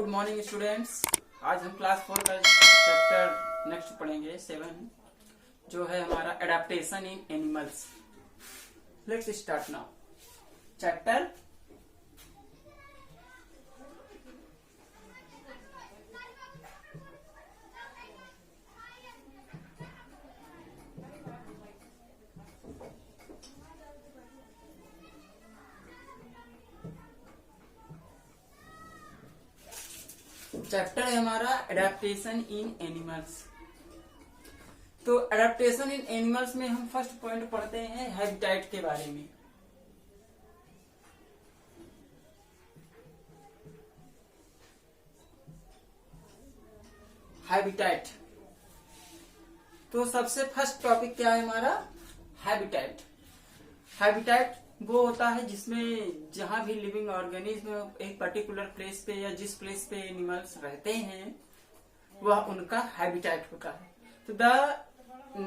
Good morning students. आज हम class 4 का चैप्टर नेक्स्ट पढ़ेंगे 7, जो है हमारा adaptation in animals. Let's start now chapter. Chapter है हमारा एडेप्टेशन इन एनिमल्स। तो एडेप्टेशन इन एनिमल्स में हम फर्स्ट पॉइंट पढ़ते हैं हैबिटेट के बारे में। हैबिटेट, तो सबसे फर्स्ट टॉपिक क्या है हमारा? हैबिटेट। हैबिटेट वो होता है जिसमें जहां भी लिविंग ऑर्गेनिज्म एक पर्टिकुलर प्लेस पे या जिस प्लेस पे एनिमल्स रहते हैं वह उनका हैबिटेट होता है। तो the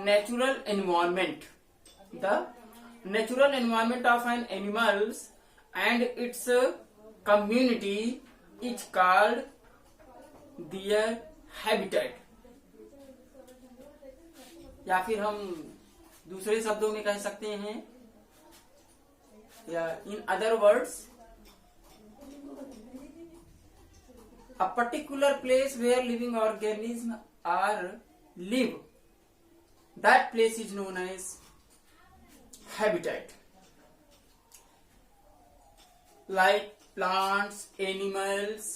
natural environment of an animals and its community is called their habitat. या फिर हम दूसरे शब्दों में कह सकते हैं, in other words, a particular place where living organisms are live, that place is known as habitat. Like plants, animals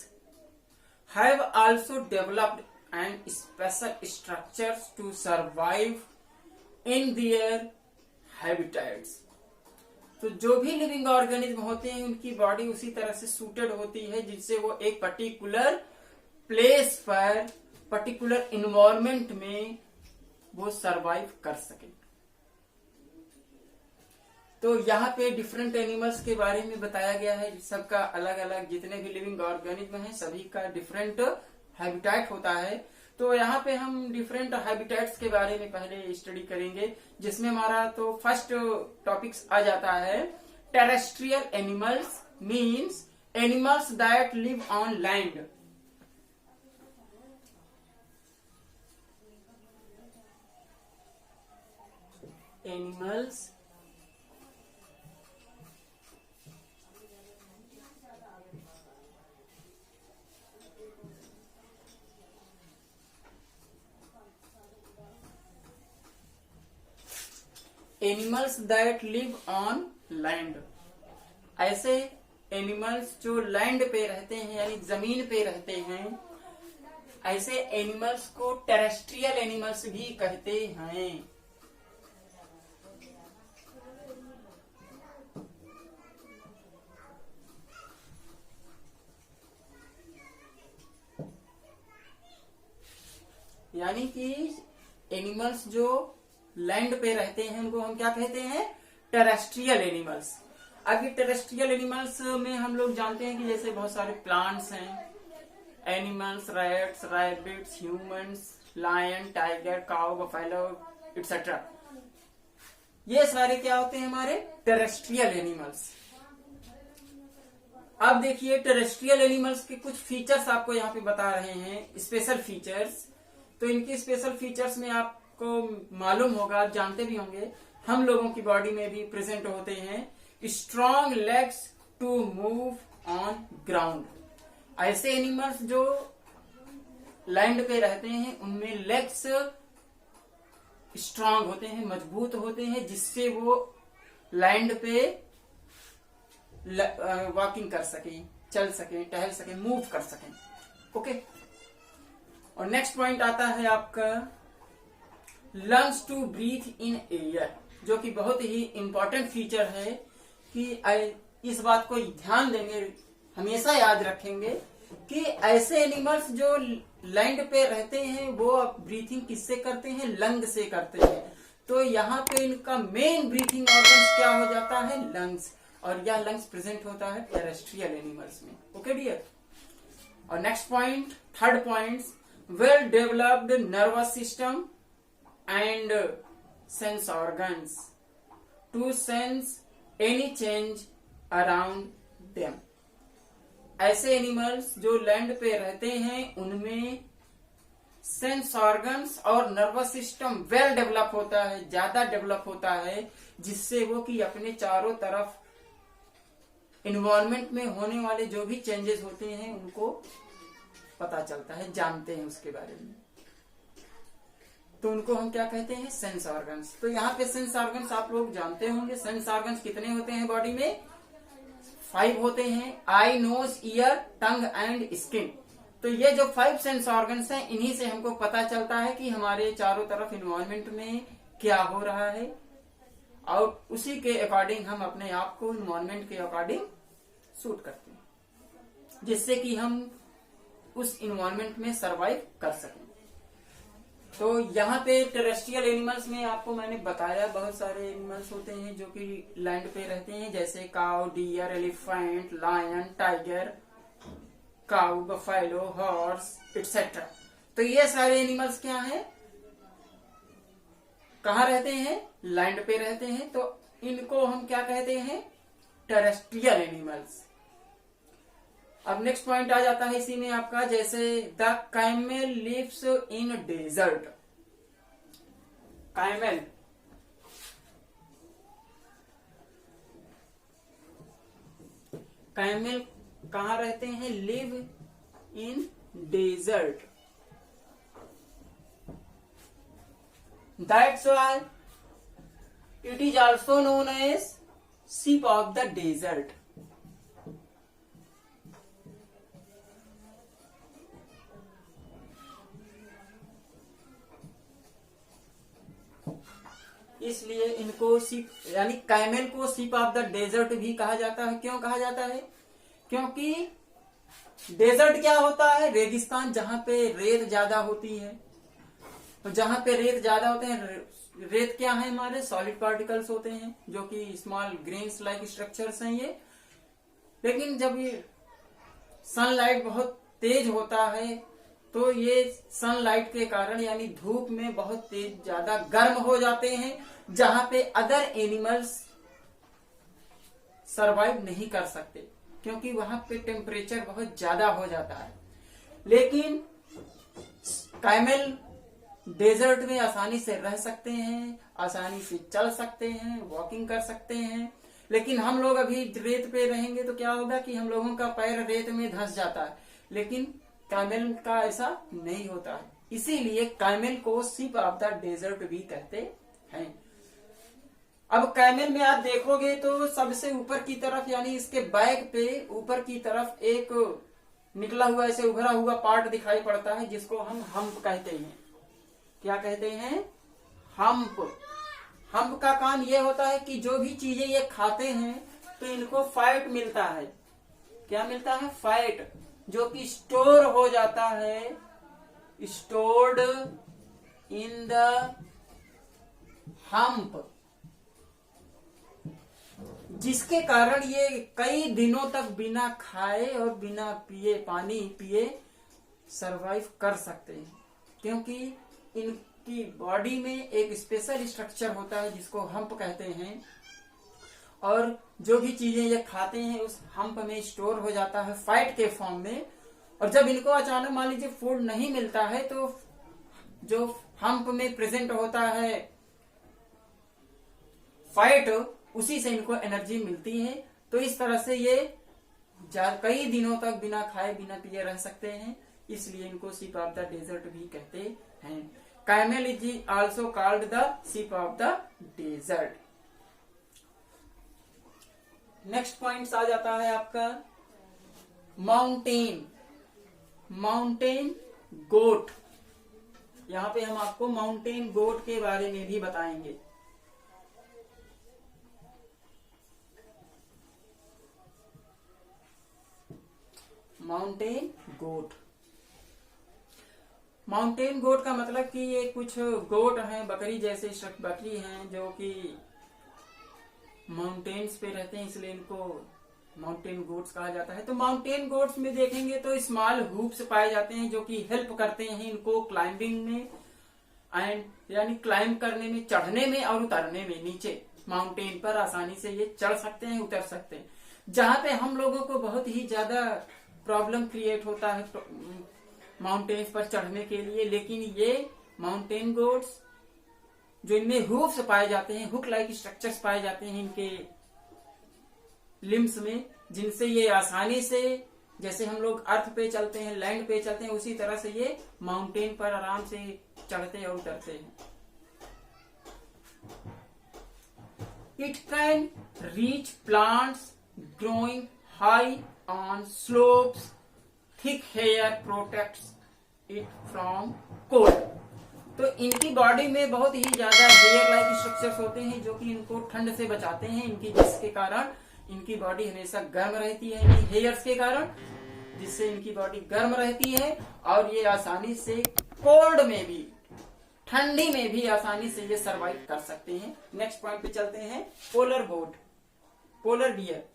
have also developed and special structures to survive in their habitats. तो जो भी living organism होते हैं उनकी body उसी तरह से suited होती है जिससे वो एक पर्टिकुलर प्लेस पर पर्टिकुलर इन्वायरमेंट में वो सरवाइव कर सके। तो यहाँ पे डिफरेंट एनिमल्स के बारे में बताया गया है। सबका अलग अलग, जितने भी लिविंग ऑर्गेनिज्म हैं सभी का डिफरेंट हैबिटेट होता है। तो यहाँ पे हम डिफरेंट हैबिटेट्स के बारे में पहले स्टडी करेंगे, जिसमें हमारा तो फर्स्ट टॉपिक्स आ जाता है terrestrial animals, means animals that live on land. Animals animals that live on land. ऐसे एनिमल्स जो लैंड पे रहते हैं यानी जमीन पे रहते हैं, ऐसे एनिमल्स को टेरेस्ट्रियल एनिमल्स भी कहते हैं। यानी कि एनिमल्स जो लैंड पे रहते हैं उनको हम क्या कहते हैं? Terrestrial animals. अभी टेरेस्ट्रियल एनिमल्स में हम लोग जानते हैं कि जैसे बहुत सारे प्लांट्स हैं, animals, rats, rabbits, humans, lion, tiger, cow, buffalo etcetera, ये सारे क्या होते हैं? हमारे टेरेस्ट्रियल एनिमल्स। अब देखिए टेरेस्ट्रियल एनिमल्स के कुछ फीचर्स आपको यहाँ पे बता रहे हैं, स्पेशल फीचर्स। तो इनके स्पेशल फीचर्स में आपको मालूम होगा, आप जानते भी होंगे, हम लोगों की बॉडी में भी प्रेजेंट होते हैं strong legs to move on ground. ऐसे एनिमल्स जो लैंड पे रहते हैं उनमें लेग्स स्ट्रांग होते हैं, मजबूत होते हैं, जिससे वो लैंड पे वॉकिंग कर सकें, चल सकें, टहल सकें, मूव कर सकें। ओके। और नेक्स्ट पॉइंट आता है आपका lungs to breathe in air, जो कि बहुत ही इंपॉर्टेंट फीचर है कि इस बात को ध्यान देंगे, हमेशा याद रखेंगे कि ऐसे एनिमल्स जो लैंड पे रहते हैं वो ब्रीथिंग किससे करते हैं? लंग से करते हैं। तो यहाँ पे इनका मेन ब्रीथिंग ऑर्गन क्या हो जाता है? लंग्स। और यह लंग्स प्रेजेंट होता है टेरेस्ट्रियल एनिमल्स में। Okay dear. और next point, third point, well developed nervous system and sense organs to sense any change around them. ऐसे एनिमल्स जो लैंड पे रहते हैं उनमें सेंस ऑर्गन्स और नर्वस सिस्टम वेल डेवलप होता है, ज्यादा डेवलप होता है, जिससे वो कि अपने चारों तरफ इन्वायरमेंट में होने वाले जो भी चेंजेस होते हैं उनको पता चलता है, जानते हैं उसके बारे में। तो उनको हम क्या कहते हैं? Sense organs. तो यहाँ पे सेंस ऑर्गन्स आप लोग जानते होंगे। सेंस ऑर्गन्स कितने होते हैं बॉडी में? 5 होते हैं। Eye, nose, ear, tongue and skin. तो ये जो 5 सेंस ऑर्गन्स हैं, इन्हीं से हमको पता चलता है कि हमारे चारों तरफ इन्वायरमेंट में क्या हो रहा है, और उसी के अकॉर्डिंग हम अपने आप को इन्वायरमेंट के अकॉर्डिंग सूट करते हैं, जिससे कि हम उस इन्वायरमेंट में सरवाइव कर सकें। तो यहाँ पे टेरेस्ट्रियल एनिमल्स में आपको मैंने बताया बहुत सारे एनिमल्स होते हैं जो कि लैंड पे रहते हैं, जैसे cow, deer, elephant, lion, tiger, cow, buffalo, horse etcetera. तो ये सारे एनिमल्स क्या हैं? कहाँ रहते हैं? लैंड पे रहते हैं। तो इनको हम क्या कहते हैं? Terrestrial animals. अब नेक्स्ट पॉइंट आ जाता है इसी में आपका, जैसे the camel lives in desert. Camel camel कहाँ रहते हैं? Live in desert. That's why it is also known as sheep of the desert। इसलिए इनको सीप यानी कैमल को सीप ऑफ द डेजर्ट भी कहा जाता है। क्यों कहा जाता है? क्योंकि डेजर्ट क्या होता है? रेगिस्तान, जहां पे रेत ज्यादा होती है। तो जहां पे रेत ज्यादा होते हैं, रेत क्या है? हमारे सॉलिड पार्टिकल्स होते हैं जो कि स्मॉल ग्रेन्स लाइक स्ट्रक्चर्स हैं ये। लेकिन जब ये सनलाइट बहुत तेज होता है तो ये सनलाइट के कारण यानी धूप में बहुत तेज ज्यादा गर्म हो जाते हैं, जहां पे अदर एनिमल्स सरवाइव नहीं कर सकते, क्योंकि वहां पे टेम्परेचर बहुत ज्यादा हो जाता है। लेकिन कैमल डेजर्ट में आसानी से रह सकते हैं, आसानी से चल सकते हैं, वॉकिंग कर सकते हैं। लेकिन हम लोग अभी रेत पे रहेंगे तो क्या होगा कि हम लोगों का पैर रेत में धंस जाता है, लेकिन कैमल का ऐसा नहीं होता है। इसीलिए कैमल को शिप ऑफ द डेजर्ट भी कहते हैं। अब कैमल में आप देखोगे तो सबसे ऊपर की तरफ यानी इसके बैक पे ऊपर की तरफ एक निकला हुआ ऐसे उभरा हुआ पार्ट दिखाई पड़ता है, जिसको हम हम्प कहते हैं। क्या कहते हैं? हम्प। हम्प का काम ये होता है कि जो भी चीजें ये खाते हैं तो इनको फैट मिलता है। क्या मिलता है? फैट, जो कि स्टोर हो जाता है, स्टोर्ड इन द हम्प, जिसके कारण ये कई दिनों तक बिना खाए और बिना पिए, पानी पिए सरवाइव कर सकते हैं, क्योंकि इनकी बॉडी में एक स्पेशल स्ट्रक्चर होता है जिसको हम्प कहते हैं, और जो भी चीजें ये खाते हैं उस हम्प में स्टोर हो जाता है फैट के फॉर्म में। और जब इनको अचानक मान लीजिए फूड नहीं मिलता है तो जो हम्प में प्रेजेंट होता है फैट, उसी से इनको एनर्जी मिलती है। तो इस तरह से ये कई दिनों तक बिना खाए बिना पिए रह सकते हैं, इसलिए इनको शिप ऑफ द डेजर्ट भी कहते हैं। Camel is also called the ship of the desert. Next point आ जाता है आपका माउंटेन। Mountain goat. यहां पे हम आपको माउंटेन गोट के बारे में भी बताएंगे। Mountain goat. माउंटेन गोट का मतलब कि ये कुछ गोट हैं, बकरी जैसे बकरी हैं जो कि माउंटेन्स पे रहते हैं, इसलिए इनको माउंटेन गोट्स कहा जाता है। तो माउंटेन गोट्स में देखेंगे तो स्मॉल हूप्स पाए जाते हैं जो कि हेल्प करते हैं इनको क्लाइंबिंग में एंड यानी क्लाइंब करने में, चढ़ने में और उतरने में। नीचे माउंटेन पर आसानी से ये चढ़ सकते हैं, उतर सकते हैं। जहां पे हम लोगों को बहुत ही ज्यादा प्रॉब्लम क्रिएट होता है माउंटेन्स पर चढ़ने के लिए। लेकिन ये माउंटेन गोट्स जो इनमें हूफ्स पाए जाते हैं, हुक लाइक स्ट्रक्चर्स पाए जाते हैं इनके लिम्स में, जिनसे ये आसानी से, जैसे हम लोग अर्थ पे चलते हैं, लैंड पे चलते हैं, उसी तरह से ये माउंटेन पर आराम से चढ़ते और उतरते हैं। It can reach plants growing high on slopes, thick hair protects it from cold. तो इनकी बॉडी में बहुत ही ज्यादा हेयर लाइक स्ट्रक्चर्स होते हैं जो कि इनको ठंड से बचाते हैं, इनकी जिसके कारण इनकी बॉडी हमेशा गर्म रहती है, इनकी हेयर्स के कारण, जिससे इनकी बॉडी गर्म रहती है और ये आसानी से कोल्ड में भी, ठंडी में भी आसानी से ये सरवाइव कर सकते हैं। नेक्स्ट पॉइंट पे चलते हैं, पोलर गोट, पोलर बियर।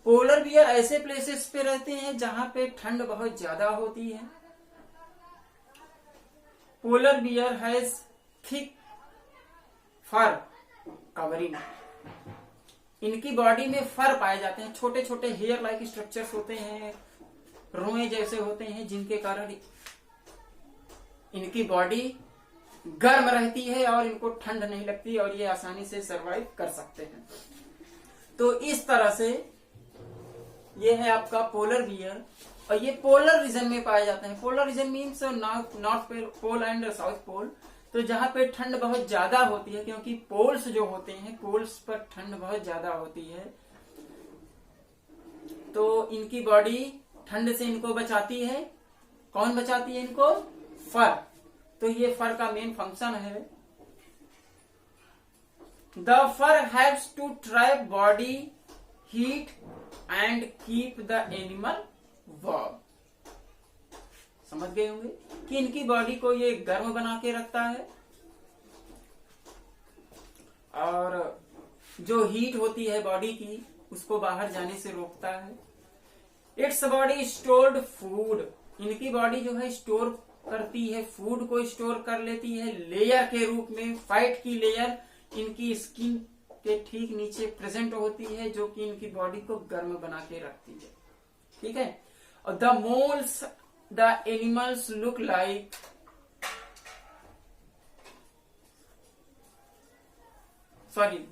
पोलर बियर ऐसे प्लेसेस पे रहते हैं जहां पे ठंड बहुत ज्यादा होती है। Polar bear has thick fur covering. इनकी बॉडी में फर पाए जाते हैं, छोटे छोटे हेयर लाइक स्ट्रक्चर्स होते हैं, रोए जैसे होते हैं, जिनके कारण इनकी बॉडी गर्म रहती है और इनको ठंड नहीं लगती और ये आसानी से सरवाइव कर सकते हैं। तो इस तरह से ये है आपका पोलर बियर, और ये पोलर रीजन में पाए जाते हैं। Polar region means north pole and south pole, तो जहां पे ठंड बहुत ज्यादा होती है, क्योंकि पोल्स जो होते हैं, पोल्स पर ठंड बहुत ज्यादा होती है, तो इनकी बॉडी ठंड से इनको बचाती है। कौन बचाती है इनको? फर। तो ये फर का मेन फंक्शन है। The fur haves to trap body heat and keep the animal warm. समझ गए होंगे कि इनकी बॉडी को ये गर्म बना के रखता है और जो हीट होती है बॉडी की उसको बाहर जाने से रोकता है। Its body stored food. इनकी बॉडी जो है स्टोर करती है, फूड को स्टोर कर लेती है लेयर के रूप में। फैट की लेयर इनकी स्किन के ठीक नीचे प्रेजेंट होती है, जो कि इनकी बॉडी को गर्म बना के रखती है। ठीक है। और the moles the animals look like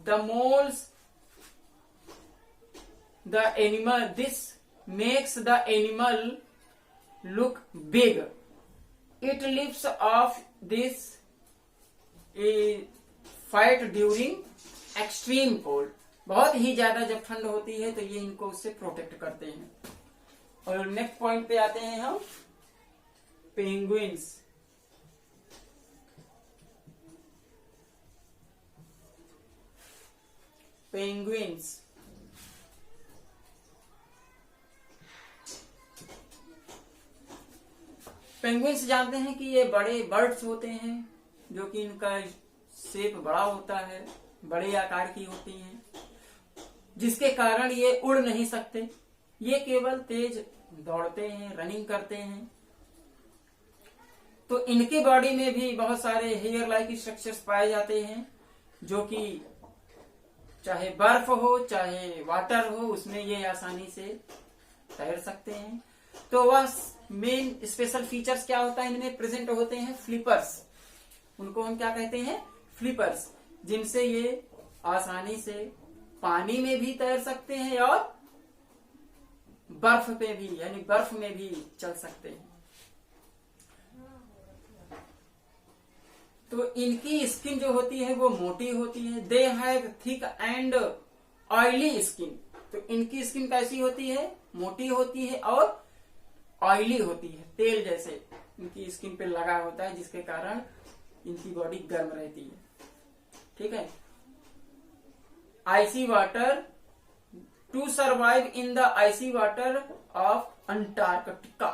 the moles the animal, this makes the animal look big. It lives off this fat during extreme cold. बहुत ही ज्यादा जब ठंड होती है तो ये इनको उससे प्रोटेक्ट करते हैं। और नेक्स्ट पॉइंट पे आते हैं हम, पेंगुइन्स। पेंगुइन्स पेंगुइन्स जानते हैं कि ये बड़े बर्ड्स होते हैं, जो कि इनका शेप बड़ा होता है, बड़े आकार की होती हैं, जिसके कारण ये उड़ नहीं सकते। ये केवल तेज दौड़ते हैं, रनिंग करते हैं। तो इनके बॉडी में भी बहुत सारे हेयर लाइक स्ट्रक्चर्स पाए जाते हैं, जो कि चाहे बर्फ हो चाहे वाटर हो, उसमें ये आसानी से तैर सकते हैं। तो वह मेन स्पेशल फीचर्स क्या होता है, इनमें प्रेजेंट होते हैं फ्लिपर्स। उनको हम क्या कहते हैं? फ्लिपर्स, जिनसे ये आसानी से पानी में भी तैर सकते हैं और बर्फ पे भी, यानी बर्फ में भी चल सकते हैं। तो इनकी स्किन जो होती है वो मोटी होती है। They have thick and oily skin. तो इनकी स्किन कैसी होती है? मोटी होती है और ऑयली होती है, तेल जैसे इनकी स्किन पे लगा होता है, जिसके कारण इनकी बॉडी गर्म रहती है। ठीक है। Icy water, to survive in the icy water of Antarctica.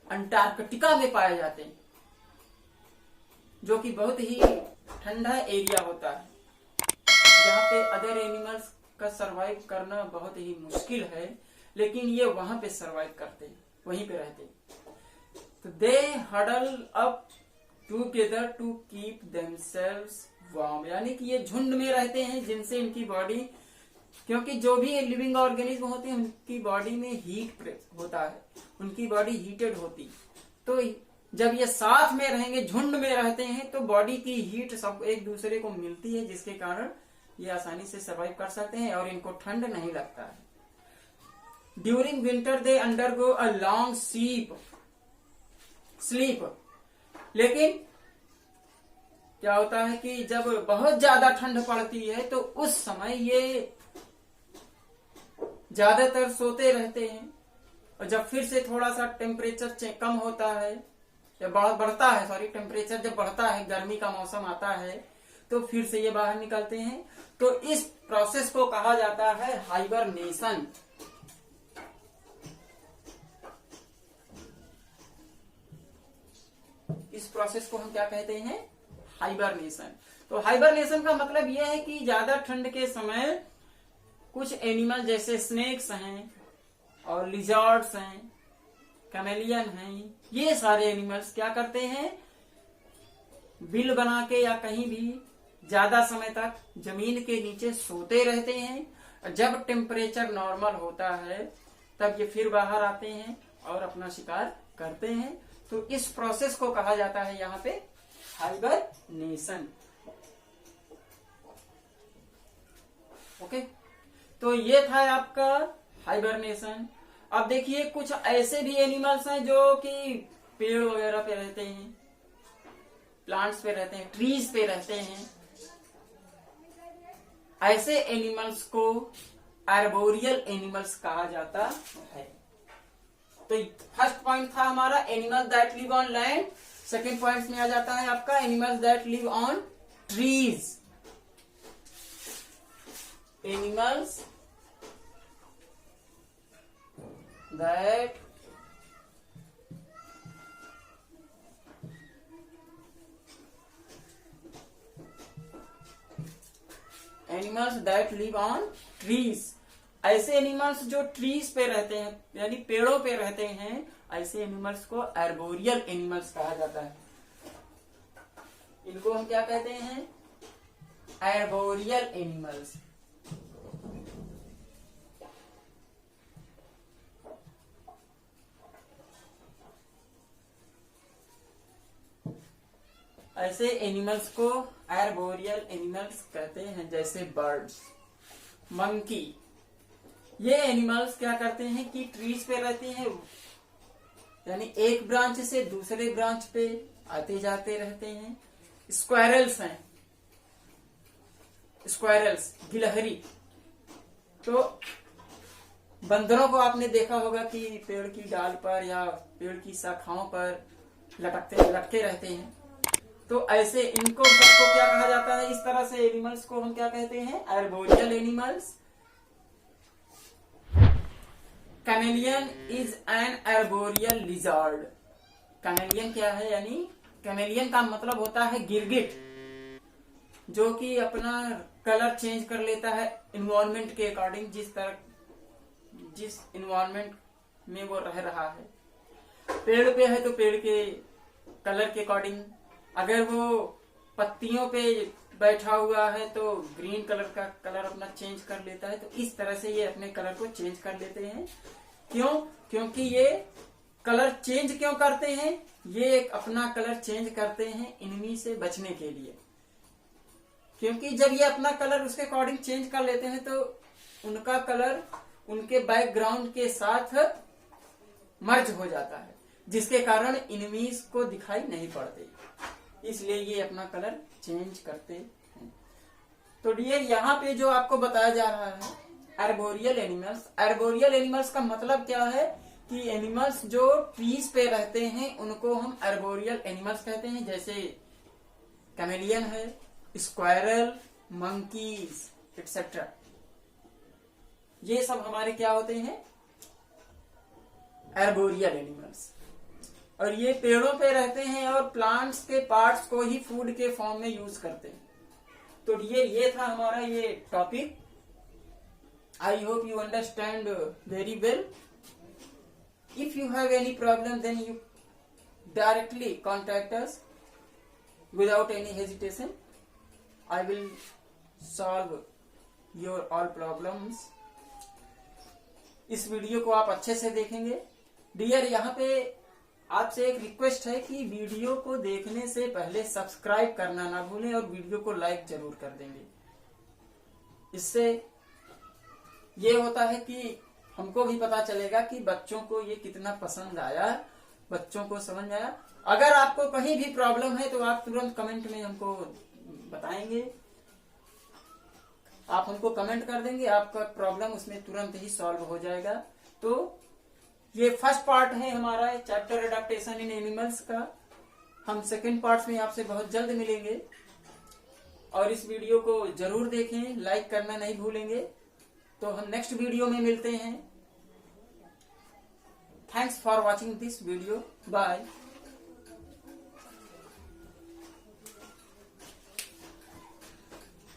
Antarctica में पाए जाते हैं, जो कि बहुत ही ठंडा एरिया होता है, जहाँ पे अदर एनिमल्स का सरवाइव करना बहुत ही मुश्किल है, लेकिन ये वहां पे सरवाइव करते हैं, वहीं पे रहते हैं। तो they huddle up together to keep themselves warm, यानी कि ये झुंड में रहते हैं जिनसे इनकी बॉडी, क्योंकि जो भी लिविंग ऑर्गेनिज्म होते हैं उनकी बॉडी में हीट होता है, उनकी बॉडी हीटेड होती, तो जब ये साथ में रहेंगे, झुंड में रहते हैं, तो बॉडी की हीट सब एक दूसरे को मिलती है, जिसके कारण ये आसानी से सर्वाइव कर सकते हैं और इनको ठंड नहीं लगता है। During winter they undergo a long sleep, लेकिन क्या होता है कि जब बहुत ज्यादा ठंड पड़ती है तो उस समय ये ज्यादातर सोते रहते हैं, और जब फिर से थोड़ा सा टेम्परेचर कम होता है या बढ़ता है, सॉरी, टेम्परेचर जब बढ़ता है, गर्मी का मौसम आता है, तो फिर से ये बाहर निकलते हैं। तो इस प्रोसेस को कहा जाता है हाइबरनेशन। इस प्रोसेस को हम क्या कहते हैं? हाइबरनेशन। तो हाइबरनेशन का मतलब यह है कि ज्यादा ठंड के समय कुछ एनिमल जैसे स्नेक्स हैं और लिजर्ड्स हैं, कैमेलियन हैं, ये सारे एनिमल्स क्या करते हैं? बिल बना के या कहीं भी ज्यादा समय तक जमीन के नीचे सोते रहते हैं, और जब टेम्परेचर नॉर्मल होता है तब ये फिर बाहर आते हैं और अपना शिकार करते हैं। तो इस प्रोसेस को कहा जाता है यहाँ पे हाइबरनेशन। ओके, तो ये था आपका हाइबरनेशन। अब देखिए कुछ ऐसे भी एनिमल्स हैं जो कि पेड़ वगैरह पे रहते हैं, प्लांट्स पे रहते हैं, ट्रीज पे रहते हैं। ऐसे एनिमल्स को आर्बोरियल एनिमल्स कहा जाता है। तो फर्स्ट पॉइंट था हमारा animal that live on land. Second point में आ जाता है आपका animals that live on trees. Animals that live on trees. ऐसे एनिमल्स जो ट्रीज पे रहते हैं, यानी पेड़ों पे रहते हैं, ऐसे एनिमल्स को आर्बोरियल एनिमल्स कहा जाता है। इनको हम क्या कहते हैं? Arboreal animals. ऐसे एनिमल्स को आर्बोरियल एनिमल्स कहते हैं, जैसे बर्ड्स, मंकी। ये एनिमल्स क्या करते हैं कि ट्रीज पे रहते हैं, यानी एक ब्रांच से दूसरे ब्रांच पे आते जाते रहते हैं। स्क्वायरल्स हैं, स्क्वायरल्स गिलहरी। तो बंदरों को आपने देखा होगा कि पेड़ की डाल पर या पेड़ की शाखाओं पर लटके रहते हैं। तो ऐसे इनको सबको क्या कहा जाता है? इस तरह से एनिमल्स को हम क्या कहते हैं? Arboreal animals. Chameleon is an arboreal lizard. Chameleon क्या है? यानी कैमेलियन का मतलब होता है गिरगिट, जो कि अपना कलर चेंज कर लेता है इन्वायरमेंट के अकॉर्डिंग, जिस इन्वायरमेंट में वो रह रहा है। पेड़ पे है तो पेड़ के कलर के अकॉर्डिंग, अगर वो पत्तियों पे बैठा हुआ है तो ग्रीन कलर का कलर अपना चेंज कर लेता है। तो इस तरह से ये अपने कलर को चेंज कर लेते हैं। क्यों? क्योंकि ये कलर चेंज क्यों करते हैं? ये अपना कलर चेंज करते हैं एनिमी से बचने के लिए। क्योंकि जब ये अपना कलर उसके अकॉर्डिंग चेंज कर लेते हैं तो उनका कलर उनके बैकग्राउंड के साथ मर्ज हो जाता है, जिसके कारण एनिमीज को दिखाई नहीं पड़ते, इसलिए ये अपना कलर चेंज करते हैं। तो डियर यहाँ पे जो आपको बताया जा रहा है आर्बोरियल एनिमल्स। आर्बोरियल एनिमल्स का मतलब क्या है कि एनिमल्स जो ट्रीज पे रहते हैं उनको हम आर्बोरियल एनिमल्स कहते हैं, जैसे कैमेलियन है, स्क्वायरल, मंकीज एक्सेट्रा। ये सब हमारे क्या होते हैं? Arboreal animals. और ये पेड़ों पे रहते हैं और प्लांट्स के पार्ट्स को ही फूड के फॉर्म में यूज करते हैं। तो ये था हमारा ये topic. I hope you understand very well. If you have any problem then you directly contact us without any hesitation I will solve your all problems. इस वीडियो को आप अच्छे से देखेंगे. डियर, यहाँ पे आपसे एक रिक्वेस्ट है कि वीडियो को देखने से पहले सब्सक्राइब करना ना भूलें और वीडियो को लाइक जरूर कर देंगे. इससे ये होता है कि हमको भी पता चलेगा कि बच्चों को ये कितना पसंद आया, बच्चों को समझ आया. अगर आपको कहीं भी प्रॉब्लम है तो आप तुरंत कमेंट में हमको बताएंगे. आप हमको कमेंट कर देंगे, आपका प्रॉब्लम उसमें तुरंत ही सॉल्व हो जाएगा. तो ये फर्स्ट पार्ट है हमारा चैप्टर एडेप्टेशन इन एनिमल्स का. हम सेकंड पार्ट में आपसे बहुत जल्द मिलेंगे और इस वीडियो को जरूर देखें, लाइक करना नहीं भूलेंगे. तो हम नेक्स्ट वीडियो में मिलते हैं. Thanks for watching this video. Bye.